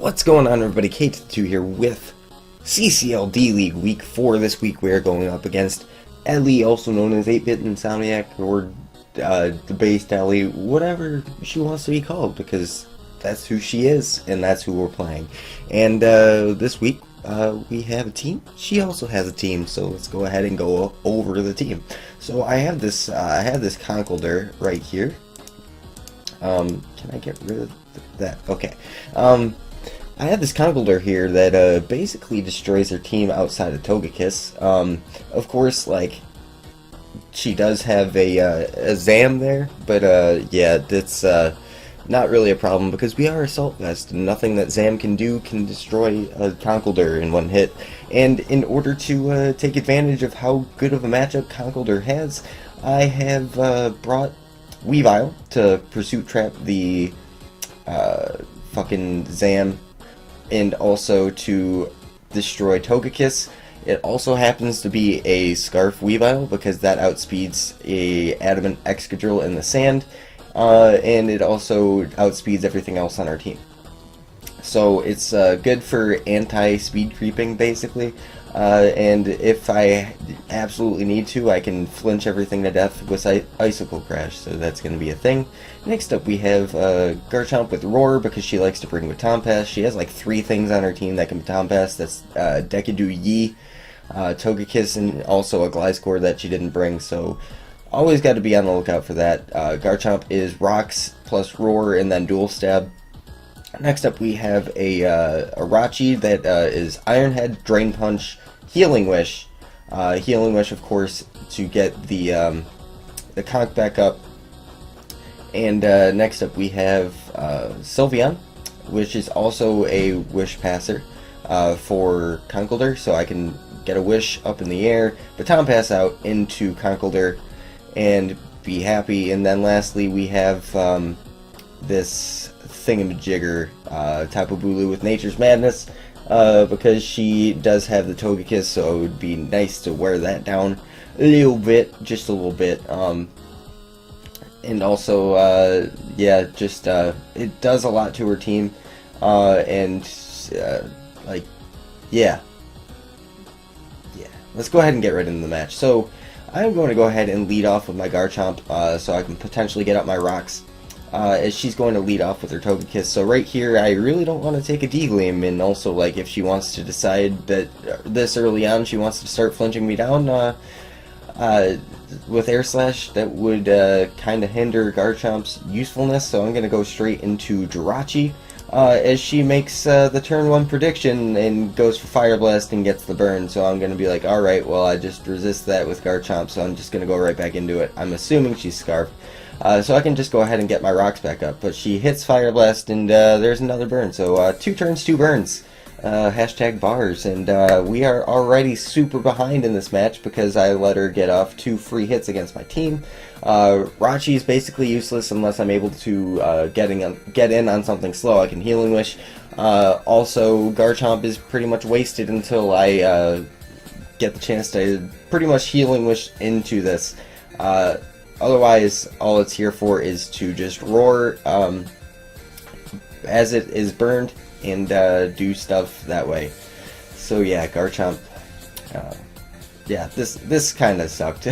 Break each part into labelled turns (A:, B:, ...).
A: What's going on, everybody? K2 here with CCL D-League Week 4. This week we are going up against Ellie, also known as 8-Bit Insomniac, or the Based Ellie, whatever she wants to be called, because that's who she is, and that's who we're playing. And this week we have a team. She also has a team, so let's go ahead and go over the team. So I have this Conkeldurr right here. Can I get rid of that? Okay. I have this Conkeldurr here that basically destroys her team outside of Togekiss. Of course, like, she does have a Zam there, but yeah, that's not really a problem because we are Assault Vest, and nothing that Zam can do can destroy a Conkeldurr in one hit. And in order to take advantage of how good of a matchup Conkeldurr has, I have brought Weavile to Pursuit Trap the fucking Zam, and also to destroy Togekiss. It also happens to be a Scarf Weavile because that outspeeds a Adamant Excadrill in the sand, and it also outspeeds everything else on our team. So it's good for anti-speed creeping, basically, and if I absolutely need to, I can flinch everything to death with Icicle Crash, so that's going to be a thing. Next up we have Garchomp with Roar because she likes to bring Baton Pass. She has like 3 things on her team that can Baton Pass. That's Decadoo Yi, Togekiss, and also a Gliscor that she didn't bring, so always got to be on the lookout for that. Garchomp is Rocks plus Roar and then Dual Stab. Next up we have a Rachi that is Iron Head, Drain Punch, Healing Wish. Healing Wish, of course, to get the Conk back up. And next up we have Sylveon, which is also a Wish Passer for Conkeldurr, so I can get a Wish up in the air, Baton Pass out into Conkeldurr, and be happy. And then lastly we have this thingamajigger, Tapu Bulu with Nature's Madness, because she does have the Togekiss, so it would be nice to wear that down a little bit, just a little bit. And also, yeah, just it does a lot to her team, and like, yeah. Let's go ahead and get right into the match. So I'm going to go ahead and lead off with my Garchomp, so I can potentially get up my rocks, as she's going to lead off with her Togekiss. So right here, I really don't want to take a D-Gleam, and also, like, if she wants to decide that this early on she wants to start flinching me down with Air Slash, that would kind of hinder Garchomp's usefulness, so I'm going to go straight into Jirachi, as she makes the turn 1 prediction and goes for Fire Blast and gets the burn. So I'm going to be like, alright, well, I just resist that with Garchomp, so I'm just going to go right back into it. I'm assuming she's Scarf, so I can just go ahead and get my rocks back up. But she hits Fire Blast, and there's another burn. So 2 turns, 2 burns. Hashtag bars. And we are already super behind in this match because I let her get off 2 free hits against my team. Rachi is basically useless unless I'm able to get in on something slow. I can Healing Wish. Also, Garchomp is pretty much wasted until I get the chance to pretty much Healing Wish into this. Otherwise, all it's here for is to just roar as it is burned and do stuff that way. So yeah, Garchomp. Yeah, this kind of sucked,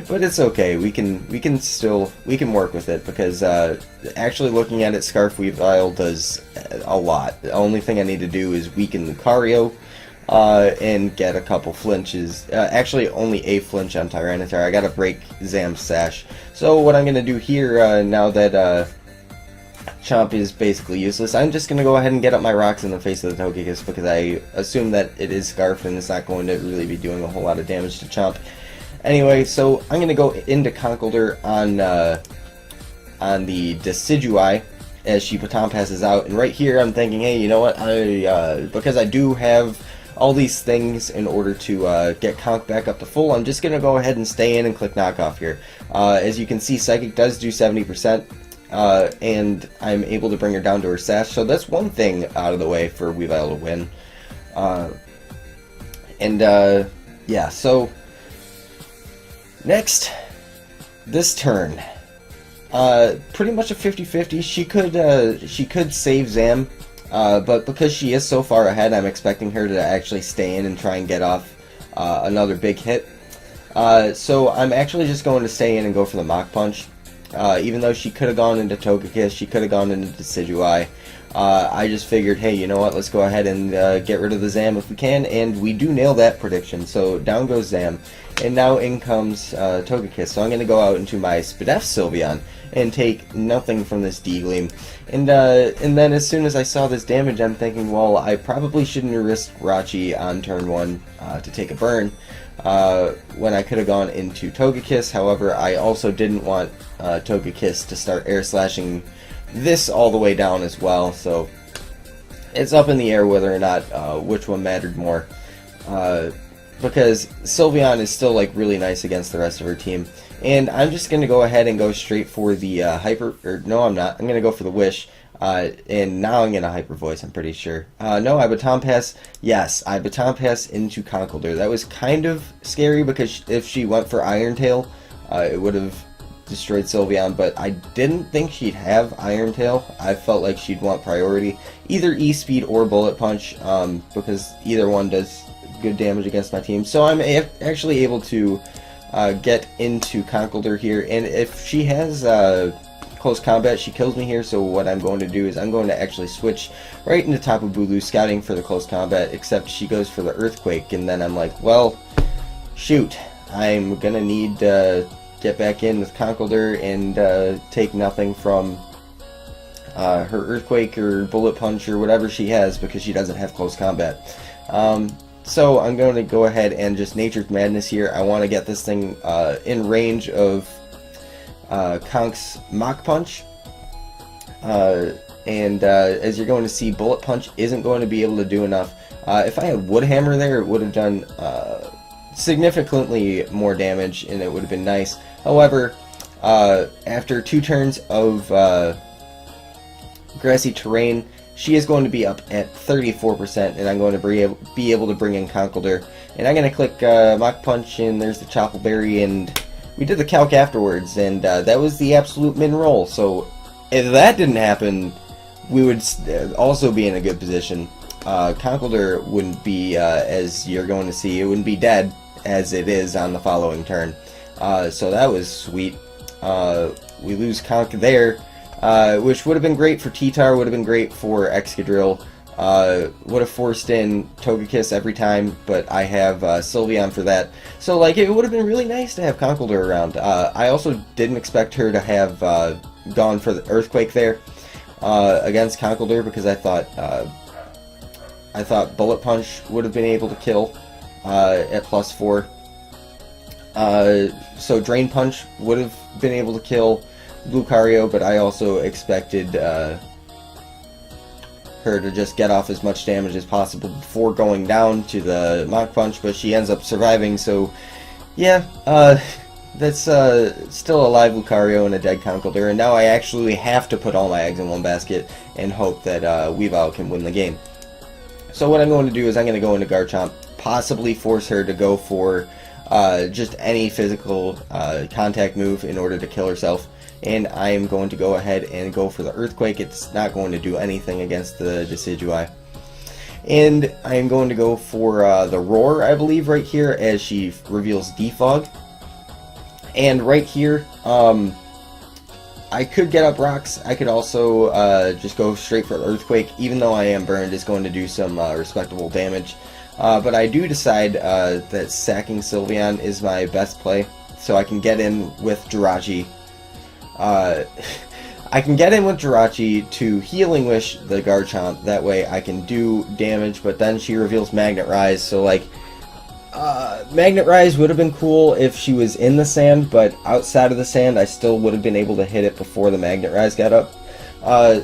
A: but it's okay. We can work with it because actually looking at it, Scarf Weavile does a lot. The only thing I need to do is weaken Lucario and get a couple flinches. Actually, only a flinch on Tyranitar. I gotta break Zam's Sash. So what I'm gonna do here now that Chomp is basically useless, I'm just going to go ahead and get up my rocks in the face of the Togekiss because I assume that it is Scarf and it's not going to really be doing a whole lot of damage to Chomp. Anyway, so I'm going to go into Conkeldurr on the Decidueye as she Baton Passes out, and right here I'm thinking, hey, you know what, because I do have all these things in order to get Conk back up to full, I'm just going to go ahead and stay in and click Knockoff here. As you can see, Psychic does do 70%. And I'm able to bring her down to her Sash, so that's one thing out of the way for Weavile to win. Yeah, so next, this turn, pretty much a 50-50. She could save Zam but because she is so far ahead, I'm expecting her to actually stay in and try and get off another big hit. So I'm actually just going to stay in and go for the Mach Punch. Even though she could have gone into Togekiss, she could have gone into Decidueye. I just figured, hey, you know what, let's go ahead and get rid of the Zam if we can, and we do nail that prediction. So down goes Zam, and now in comes Togekiss. So I'm going to go out into my Spadef Sylveon and take nothing from this D-Gleam. And then as soon as I saw this damage, I'm thinking, well, I probably shouldn't have risked Rachi on turn 1 to take a burn when I could have gone into Togekiss. However, I also didn't want Togekiss to start air slashing this all the way down as well, so it's up in the air whether or not which one mattered more, because Sylveon is still like really nice against the rest of her team. And I'm just going to go ahead and go straight for the no, I'm not. I'm going to go for the Wish, and now I'm going to Hyper Voice, I'm pretty sure. No, I Baton Pass. Yes, I Baton Pass into Conkeldurr. That was kind of scary, because if she went for Iron Tail, it would have destroyed Sylveon, but I didn't think she'd have Iron Tail. I felt like she'd want priority, either E-Speed or Bullet Punch, because either one does good damage against my team. So I'm actually able to get into Conkeldurr here, and if she has close combat, she kills me here. So what I'm going to do is I'm going to actually switch right into Tapu Bulu, scouting for the close combat, except she goes for the Earthquake, and then I'm like, well, shoot, I'm gonna need get back in with Conkeldurr and take nothing from her Earthquake or Bullet Punch or whatever she has, because she doesn't have close combat. So I'm going to go ahead and just Nature's Madness here. I want to get this thing in range of Conk's Mach Punch. As you're going to see, Bullet Punch isn't going to be able to do enough. If I had Wood Hammer there, it would have done significantly more damage, and it would have been nice. However, after 2 turns of Grassy Terrain, she is going to be up at 34%, and I'm going to be able to bring in Conkeldurr. And I'm going to click Mach Punch, and there's the Chople Berry, and we did the calc afterwards, and that was the absolute min roll. So if that didn't happen, we would also be in a good position. Conkeldurr wouldn't be, as you're going to see, it wouldn't be dead as it is on the following turn. So that was sweet. We lose Conk there, which would have been great for T-Tar, would have been great for Excadrill, would have forced in Togekiss every time, but I have Sylveon for that. So like, it would have been really nice to have Conkeldurr around. I also didn't expect her to have gone for the Earthquake there against Conkeldurr, because I thought Bullet Punch would have been able to kill at +4. So Drain Punch would have been able to kill Lucario, but I also expected her to just get off as much damage as possible before going down to the Mach Punch, but she ends up surviving. So yeah, that's still a live Lucario and a dead Conkeldurr, and now I actually have to put all my eggs in one basket and hope that Weavile can win the game. So what I'm going to do is I'm going to go into Garchomp, possibly force her to go for just any physical contact move in order to kill herself. And I am going to go ahead and go for the Earthquake. It's not going to do anything against the Decidueye. And I am going to go for the Roar, I believe, right here, as she reveals Defog. And right here, I could get up rocks. I could also just go straight for the Earthquake. Even though I am burned, it's going to do some respectable damage. But I do decide that sacking Sylveon is my best play, so I can get in with Jirachi. I can get in with Jirachi to Healing Wish the Garchomp. That way I can do damage, but then she reveals Magnet Rise, so like, Magnet Rise would have been cool if she was in the sand, but outside of the sand I still would have been able to hit it before the Magnet Rise got up.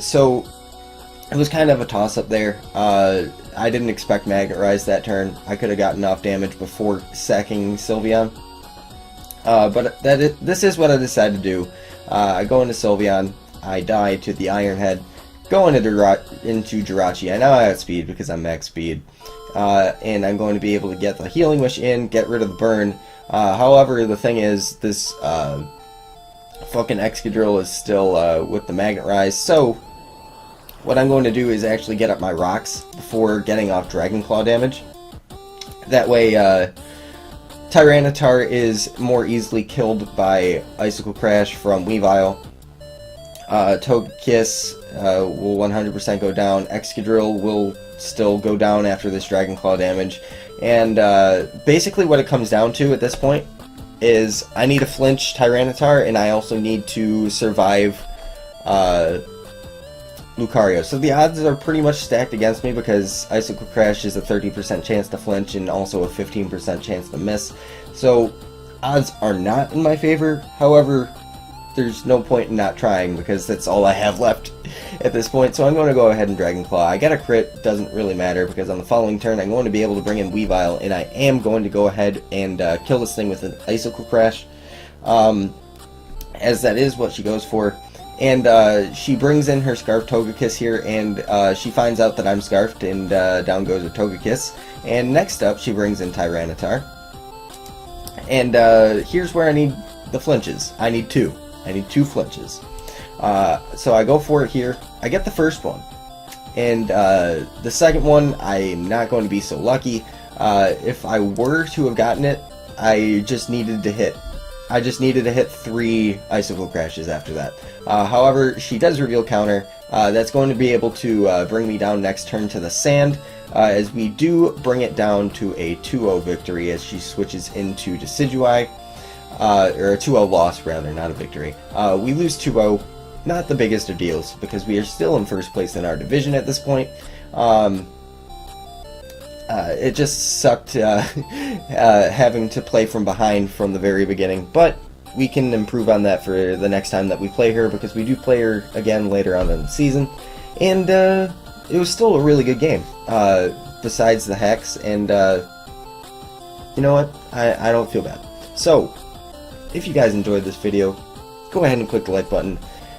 A: So it was kind of a toss-up there. I didn't expect Magnet Rise that turn. I could have gotten off damage before sacking Sylveon. But this is what I decided to do. I go into Sylveon, I die to the Iron Head, go into Jirachi. I now I have speed because I'm max speed. And I'm going to be able to get the Healing Wish in, get rid of the burn. However, the thing is, this fucking Excadrill is still with the Magnet Rise, so what I'm going to do is actually get up my rocks before getting off Dragon Claw damage. That way, Tyranitar is more easily killed by Icicle Crash from Weavile. Togekiss will 100% go down. Excadrill will still go down after this Dragon Claw damage. And basically what it comes down to at this point is I need to flinch Tyranitar, and I also need to survive Lucario. So the odds are pretty much stacked against me because Icicle Crash is a 30% chance to flinch and also a 15% chance to miss. So odds are not in my favor. However, there's no point in not trying because that's all I have left at this point. So I'm going to go ahead and Dragon Claw. I got a crit, doesn't really matter because on the following turn I'm going to be able to bring in Weavile, and I am going to go ahead and kill this thing with an Icicle Crash, as that is what she goes for. And she brings in her Scarf Togekiss here, and she finds out that I'm Scarfed, and down goes her Togekiss. And next up, she brings in Tyranitar. And here's where I need the flinches. I need two flinches. So I go for it here. I get the first one. And the second one, I'm not going to be so lucky. If I were to have gotten it, I just needed to hit 3 Icicle Crashes after that. However, she does reveal counter. That's going to be able to bring me down next turn to the sand, as we do bring it down to a 2-0 victory as she switches into Decidueye, or a 2-0 loss rather, not a victory. We lose 2-0, not the biggest of deals because we are still in first place in our division at this point. It just sucked having to play from behind from the very beginning, but we can improve on that for the next time that we play her, because we do play her again later on in the season. And it was still a really good game, besides the Hex, and you know what? I don't feel bad. So, if you guys enjoyed this video, go ahead and click the like button,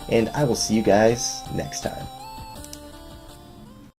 A: and I will see you guys next time.